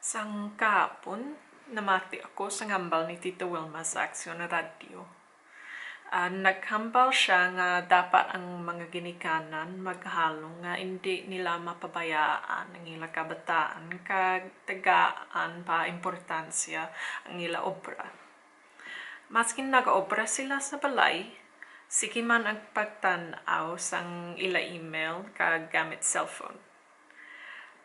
Sang kahapon, namati ako sa hambal ni Tita Wilma sa Aksyon Radio. Naghambal siya nga dapat ang mga ginikanan maghalong nga hindi nila mapabayaan ang ila kabataan kag tagaan pa importansya ang ila obra. Maskin nag-obra sila sa balay, sige man ang pagtanaw sang ila email kag gamit cellphone.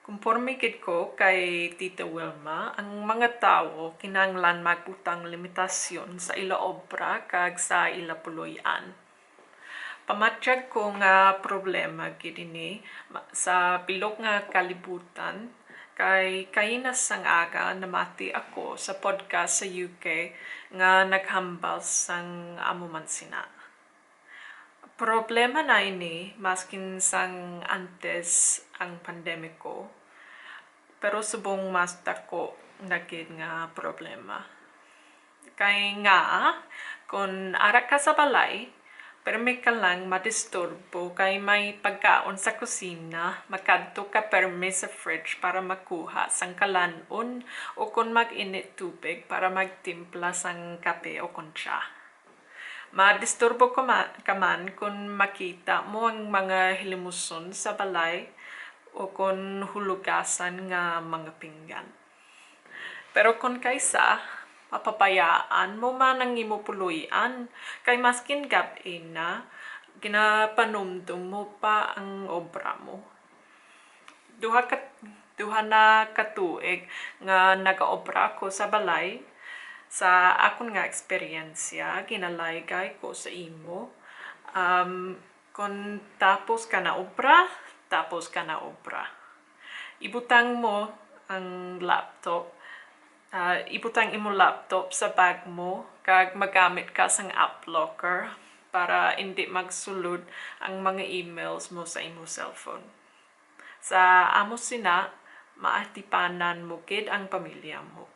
Kumporme gid ko kay Tita Wilma, ang mga tao kinahanglan magbutang limitasyon sa ila obra kag sa ila puloy-an. Pamatyag ko nga problema gid ini sa bilog nga kalibutan kay kainas sang aga namati ako sa podcast sa UK nga naghambal sang amo man sina. Problema na ini maskin sang antes ang pandemiko, pero subong mas dako nagid nga problema. Kay nga, kung ara ka sa balay, permi ka lang madisturbo kay may pagkaon sa kusina, makadto ka permi sa fridge para makuha sang kalanon o kung mag-init tubig para magtimpla sang kape o kontsa. Madisturbo ka man kung makita mo ang mga hilimuson sa balay o kung hulugasan nga mga pinggan. Pero kung kaysa, mapapayaan mo man ang imo puluyan, kay maskin gabi na, ginapanumdum mo pa ang obra mo. Duha na katuig nga nagaobra ko sa balay, sa akon nga eksperyensya, ginalaygay ko sa imo. Kung tapos ka na obra, ibutang mo ang laptop, ibutang imo laptop sa bag mo, kag magamit ka sang app locker para hindi magsulod ang mga emails mo sa imo cellphone. Sa amo sina, maatipanan mo gid ang pamilya mo.